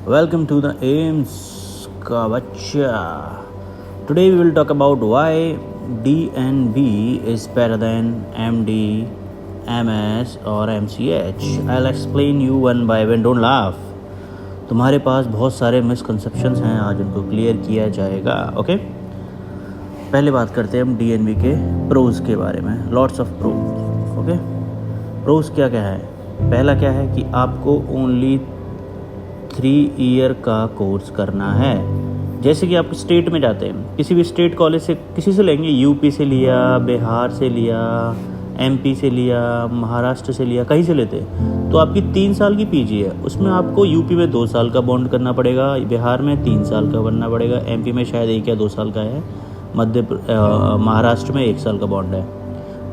Welcome to the AIMS का बच्चा. Today we will talk about why DNB is better than MD, MS or MCH. I'll explain you one by one. Don't laugh. तुम्हारे पास बहुत सारे misconceptions हैं, आज उनको clear किया जाएगा. ओके, पहले बात करते हैं हम DNB के प्रोज के बारे में. Lots of prose. Okay, prose क्या क्या है? पहला क्या है कि आपको ओनली 3 ईयर का कोर्स करना है. जैसे कि आप स्टेट में जाते हैं, किसी भी स्टेट कॉलेज से किसी से लेंगे, यूपी से लिया, बिहार से लिया, एमपी से लिया, महाराष्ट्र से लिया, कहीं से लेते हैं तो आपकी 3 साल की पीजी है. उसमें आपको यूपी में 2 साल का बॉन्ड करना पड़ेगा, बिहार में 3 साल का बनना पड़ेगा, एमपी में शायद 1 या 2 साल का है, महाराष्ट्र में 1 साल का बॉन्ड है.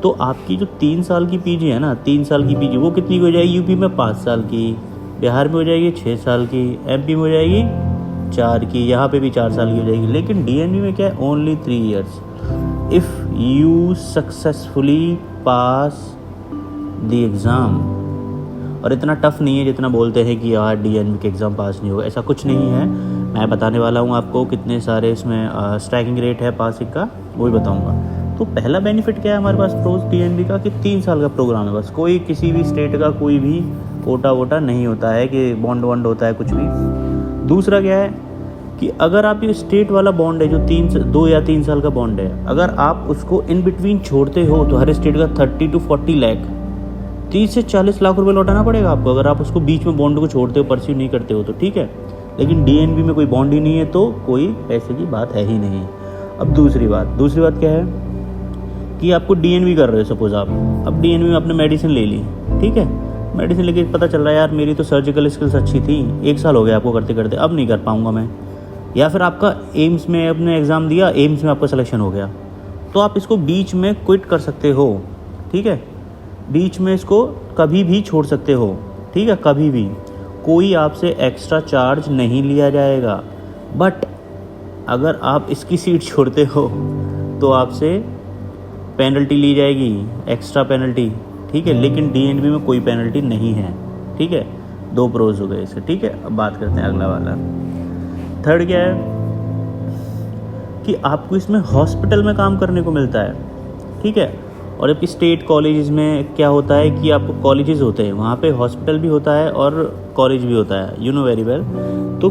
तो आपकी जो 3 साल की पीजी है ना, 3 साल की पीजी वो कितनी हो जाएगी? यूपी में 5 साल की, बिहार में हो जाएगी 6 साल की, एमपी में हो जाएगी 4 की, यहाँ पे भी 4 साल की हो जाएगी. लेकिन डीएनबी में क्या है? Only 3 years. If you successfully pass the exam. और इतना टफ नहीं है जितना बोलते हैं कि यार डीएनबी के एग्ज़ाम पास नहीं होगा. ऐसा कुछ नहीं है. मैं बताने वाला हूँ आपको कितने सारे इसमें स्ट्राइकिंग रेट है पासिंग का, वो भी बताऊँगा. तो पहला बेनिफिट क्या है हमारे पास प्रोज डीएनबी का कि 3 साल का प्रोग्राम है. बस कोई किसी भी स्टेट का कोई भी कोटा वोटा नहीं होता है कि बॉन्ड वॉन्ड होता है कुछ भी. दूसरा क्या है कि अगर आप ये स्टेट वाला बॉन्ड है जो 2 या 3 साल का बॉन्ड है, अगर आप उसको इन बिटवीन छोड़ते हो तो हर स्टेट का 30 to 40 लाख, 30 से 40 लाख रुपए लौटाना पड़ेगा आपको अगर आप उसको बीच में बॉन्ड को छोड़ते हो, परस्यू नहीं करते हो तो. ठीक है, लेकिन डीएनबी में कोई बॉन्ड ही नहीं है तो कोई पैसे की बात है ही नहीं. अब दूसरी बात क्या है कि आपको डीएनबी कर रहे हो, सपोज आप अब डीएनबी में आपने मेडिसिन ले ली. ठीक है, मेडिसिन लेके पता चल रहा है यार मेरी तो सर्जिकल स्किल्स अच्छी थी, 1 साल हो गया आपको करते करते, अब नहीं कर पाऊंगा मैं. या फिर आपका एम्स में आपने एग्ज़ाम दिया, एम्स में आपका सिलेक्शन हो गया, तो आप इसको बीच में क्विट कर सकते हो. ठीक है, बीच में इसको कभी भी छोड़ सकते हो. ठीक है, कभी भी कोई आपसे एक्स्ट्रा चार्ज नहीं लिया जाएगा. बट अगर आप इसकी सीट छोड़ते हो तो आपसे पेनल्टी ली जाएगी, एक्स्ट्रा पेनल्टी. ठीक है, लेकिन डीएनबी में कोई पेनल्टी नहीं है. ठीक है, 2 प्रोज हो गए इसके. ठीक है, अब बात करते हैं अगला वाला. थर्ड क्या है कि आपको इसमें हॉस्पिटल में काम करने को मिलता है. ठीक है, और जबकि स्टेट कॉलेजेस में क्या होता है कि आपको कॉलेजेस होते हैं, वहाँ पे हॉस्पिटल भी होता है और कॉलेज भी होता है, यू नो वेरी वेल. तो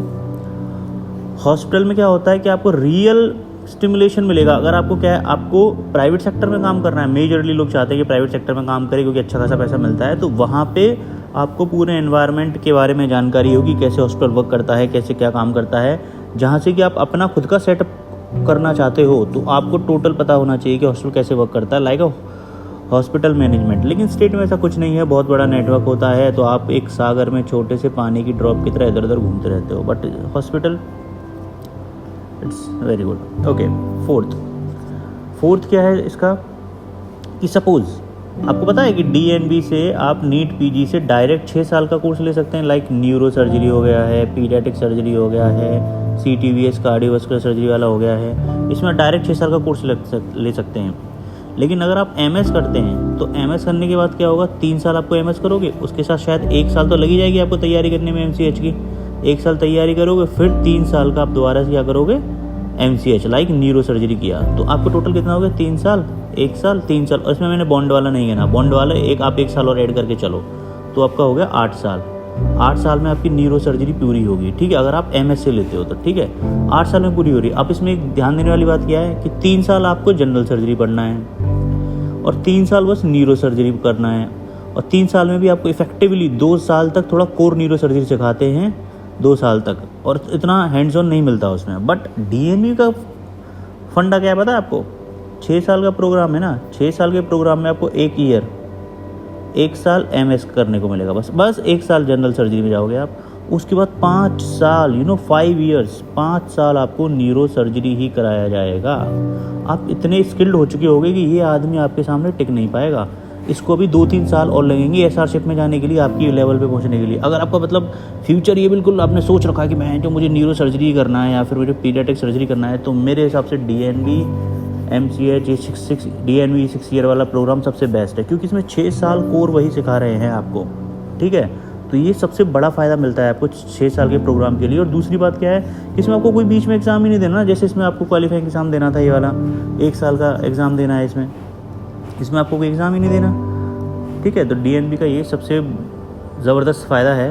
हॉस्पिटल में क्या होता है कि आपको रियल स्टिमुलेशन मिलेगा. अगर आपको क्या है, आपको प्राइवेट सेक्टर में काम करना है, मेजरली लोग चाहते हैं कि प्राइवेट सेक्टर में काम करें क्योंकि अच्छा खासा पैसा मिलता है, तो वहाँ पे आपको पूरे एनवायरनमेंट के बारे में जानकारी होगी, कैसे हॉस्पिटल वर्क करता है, कैसे क्या काम करता है. जहाँ से कि आप अपना खुद का सेटअप करना चाहते हो तो आपको टोटल पता होना चाहिए कि हॉस्पिटल कैसे वर्क करता है, लाइक अ हॉस्पिटल मैनेजमेंट. लेकिन स्टेट में ऐसा कुछ नहीं है, बहुत बड़ा नेटवर्क होता है, तो आप एक सागर में छोटे से पानी की ड्रॉप की तरह इधर उधर घूमते रहते हो. But hospital it's very good. Okay, fourth क्या है इसका कि सपोज आपको पता है कि डीएनबी से आप नीट पीजी से डायरेक्ट 6 साल का कोर्स ले सकते हैं. लाइक न्यूरो सर्जरी हो गया है, पीडियाट्रिक सर्जरी हो गया है, सीटीवीएस कार्डियोवास्कुलर सर्जरी वाला हो गया है. इसमें डायरेक्ट 6 साल का कोर्स ले सकते हैं. लेकिन अगर आप एमएस करते हैं तो एमएस करने के बाद क्या होगा, 3 साल आपको एमएस करोगे, उसके साथ शायद 1 साल तो लगी जाएगी आपको तैयारी करने में एमसीएच की. 1 साल तैयारी करोगे, फिर 3 साल का आप दोबारा से क्या करोगे, एमसीएच लाइक न्यूरो सर्जरी किया. तो आपको टोटल कितना हो गया? 3 साल, 1 साल, 3 साल. और इसमें मैंने बॉन्ड वाला नहीं गिना, बॉन्ड वाला आप 1 साल और ऐड करके चलो तो आपका हो गया 8 साल. 8 साल में आपकी न्यूरो सर्जरी पूरी होगी. ठीक है, अगर आप एमएस से लेते हो तो. ठीक है, 8 साल में पूरी हो रही है. अब इसमें एक ध्यान देने वाली बात क्या है कि 3 साल आपको जनरल सर्जरी पढ़ना है और 3 साल बस न्यूरो सर्जरी करना है. और 3 साल में भी आपको इफेक्टिवली 2 साल तक थोड़ा कोर न्यूरो सर्जरी सिखाते हैं, 2 साल तक, और इतना हैंड्स ऑन नहीं मिलता उसमें. बट डीएनबी का फंडा क्या है पता है आपको? 6 साल का प्रोग्राम है ना, 6 साल के प्रोग्राम में आपको 1 साल एमएस करने को मिलेगा. बस 1 साल जनरल सर्जरी में जाओगे आप. उसके बाद 5 साल 5 ईयर्स, 5 साल आपको न्यूरो सर्जरी ही कराया जाएगा. आप इतने स्किल्ड हो चुके होगे कि ये आदमी आपके सामने टिक नहीं पाएगा. इसको भी 2-3 साल और लगेंगे एसआरशिप में जाने के लिए, आपकी लेवल पे पहुंचने के लिए. अगर आपका मतलब फ्यूचर ये बिल्कुल आपने सोच रखा है कि मैं जो मुझे न्यूरो सर्जरी करना है या फिर मुझे पीडियाट्रिक सर्जरी करना है, तो मेरे हिसाब से डीएनबी एमसीएच 6 डीएनबी 6 ईयर वाला प्रोग्राम सबसे बेस्ट है, क्योंकि इसमें 6 साल कोर वही सिखा रहे हैं आपको. ठीक है, तो ये सबसे बड़ा फ़ायदा मिलता है आपको 6 साल के प्रोग्राम के लिए। और दूसरी बात क्या है, इसमें आपको कोई बीच में एग्ज़ाम ही नहीं देना। जैसे इसमें आपको क्वालिफाइंग एग्ज़ाम देना था, ये वाला 1 साल का एग्ज़ाम देना है इसमें आपको कोई एग्ज़ाम ही नहीं देना, ठीक है। तो DNB का ये सबसे ज़बरदस्त फ़ायदा है।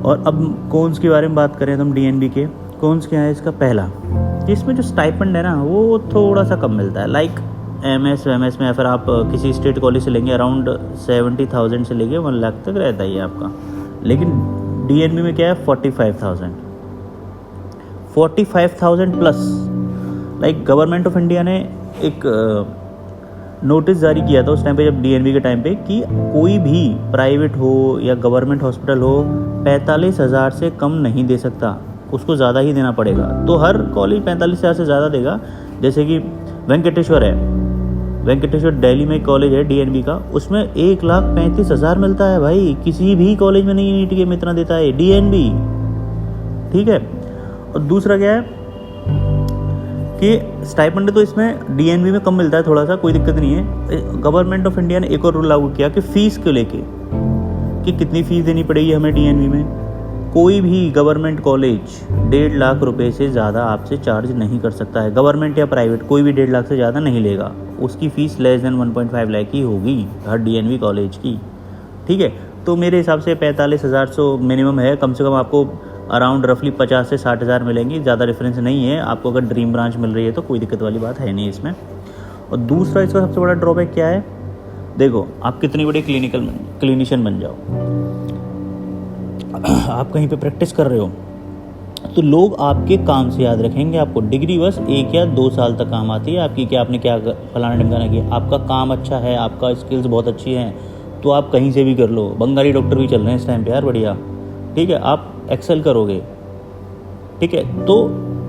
और अब कॉन्स के बारे में बात करें तो हम DNB के कॉन्स क्या है इसका, पहला कि इसमें जो स्टाइपेंड है ना वो थोड़ा सा कम मिलता है। लाइक MS WMS में फिर आप किसी स्टेट कॉलेज से लेंगे अराउंड 70,000 से लेके 1 लाख तक रहता ही है आपका। लेकिन DNB में क्या है 45,000 plus. Like government of India ने एक नोटिस जारी किया था उस टाइम पे, जब DNB के टाइम पे, कि कोई भी प्राइवेट हो या गवर्नमेंट हॉस्पिटल हो 45,000 से कम नहीं दे सकता, उसको ज़्यादा ही देना पड़ेगा। तो हर कॉलेज 45,000 से ज़्यादा देगा। जैसे कि वेंकटेश्वर दिल्ली में एक कॉलेज है DNB का, उसमें 1,35,000 मिलता है भाई। किसी भी कॉलेज में नहीं, नीट के में इतना देता है DNB, ठीक है। और दूसरा क्या है कि स्टाइपेंड तो इसमें DNB में कम मिलता है थोड़ा सा, कोई दिक्कत नहीं है। गवर्नमेंट ऑफ इंडिया ने एक और रूल लागू किया कि फ़ीस को लेके कि कितनी फ़ीस देनी पड़ेगी हमें DNB में। कोई भी गवर्नमेंट कॉलेज 1.5 लाख रुपए से ज़्यादा आपसे चार्ज नहीं कर सकता है। गवर्नमेंट या प्राइवेट कोई भी 1.5 लाख से ज़्यादा नहीं लेगा। उसकी फ़ीस लेस देन 1.5 लाख ही होगी हर DNB कॉलेज की, ठीक है। तो मेरे हिसाब से 45,000 तो मिनिमम है। कम से कम आपको अराउंड रफली 50 से 60,000 मिलेंगी। ज़्यादा डिफरेंस नहीं है आपको। अगर ड्रीम ब्रांच मिल रही है तो कोई दिक्कत वाली बात है नहीं इसमें। और दूसरा इसका सबसे बड़ा ड्रॉबैक क्या है, देखो आप कितनी बड़ी क्लिनिशियन बन जाओ, आप कहीं पे प्रैक्टिस कर रहे हो तो लोग आपके काम से याद रखेंगे आपको। डिग्री बस 1 या 2 साल तक काम आती है आपकी, कि आपने क्या फलाना ढिमकाना किया। आपका काम अच्छा है, आपका स्किल्स बहुत अच्छी हैं, तो आप कहीं से भी कर लो। बंगाली डॉक्टर भी चल रहे हैं इस टाइम पे यार, बढ़िया, ठीक है। आप एक्सेल करोगे, ठीक है। तो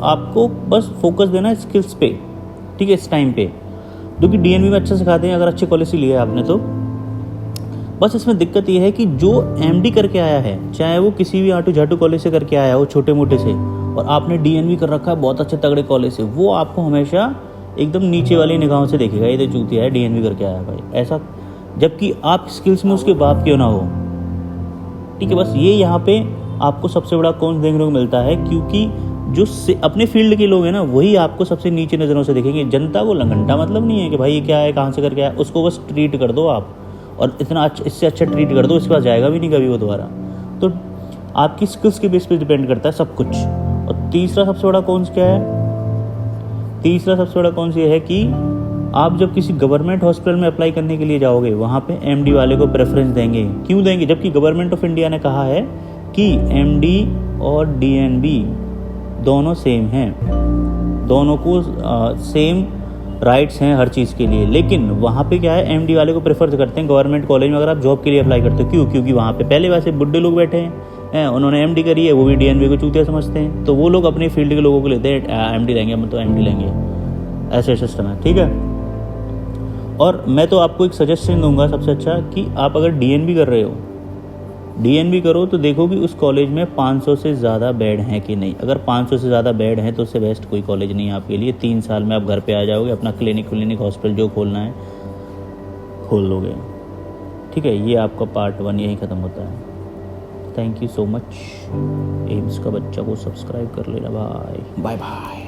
आपको बस फोकस देना है स्किल्स पे, ठीक है, इस टाइम पे, जो कि DNB में अच्छा सिखाते हैं अगर अच्छे कॉलेज से लिए आपने तो। बस इसमें दिक्कत ये है कि जो MD करके आया है, चाहे वो किसी भी आटू झाटू कॉलेज से करके आया हो, छोटे मोटे से, और आपने DNB कर रखा है बहुत अच्छे तगड़े कॉलेज से, वो आपको हमेशा एकदम नीचे वाली निगाहों से देखेगा, ये तो चूतिया है, DNB करके आया भाई, ऐसा। जबकि आप स्किल्स में उसके बाप क्यों ना हो, ठीक है। बस ये यहाँ पे आपको सबसे बड़ा कौन देखने को मिलता है, क्योंकि जो अपने फील्ड के लोग हैं ना वही आपको सबसे नीचे नज़रों से देखेंगे। जनता को घंटा मतलब नहीं है कि भाई ये क्या है, कहाँ से करके आया, उसको बस ट्रीट कर दो आप, और इतना अच्छा, इससे अच्छा ट्रीट कर दो, इसके पास जाएगा भी नहीं कभी वो दोबारा। तो आपकी स्किल्स के बेस पे डिपेंड करता है सब कुछ। और तीसरा सबसे बड़ा कौन क्या है, तीसरा सबसे बड़ा कौन ये है कि आप जब किसी गवर्नमेंट हॉस्पिटल में अप्लाई करने के लिए जाओगे, वहाँ पे MD वाले को प्रेफरेंस देंगे। क्यों देंगे, जबकि गवर्नमेंट ऑफ इंडिया ने कहा है कि MD और DNB दोनों सेम हैं, दोनों को सेम राइट्स हैं हर चीज़ के लिए। लेकिन वहाँ पे क्या है, MD वाले को प्रेफर करते हैं गवर्नमेंट कॉलेज में अगर आप जॉब के लिए अप्लाई करते हो। क्यों, क्योंकि वहाँ पे पहले वैसे बुड्ढे लोग बैठे हैं, उन्होंने MD करी है, वो भी DNB को चूतिया समझते हैं, तो वो लोग अपने फील्ड के लोगों को लेते हैं, MD लेंगे हम तो MD लेंगे, ऐसे सिस्टम है, ठीक है। और मैं तो आपको एक सजेशन दूंगा सबसे अच्छा, कि आप अगर DNB कर रहे हो, DNB करो तो देखो कि उस कॉलेज में 500 से ज़्यादा बेड हैं कि नहीं। अगर 500 से ज़्यादा बेड हैं तो उससे बेस्ट कोई कॉलेज नहीं है आपके लिए। 3 साल में आप घर पे आ जाओगे, अपना क्लिनिक हॉस्पिटल जो खोलना है खोल लोगे, ठीक है। ये आपका पार्ट 1 यहीं ख़त्म होता है। Thank you so much. AIIMS का बच्चा को सब्सक्राइब कर लेना, बाय बाय।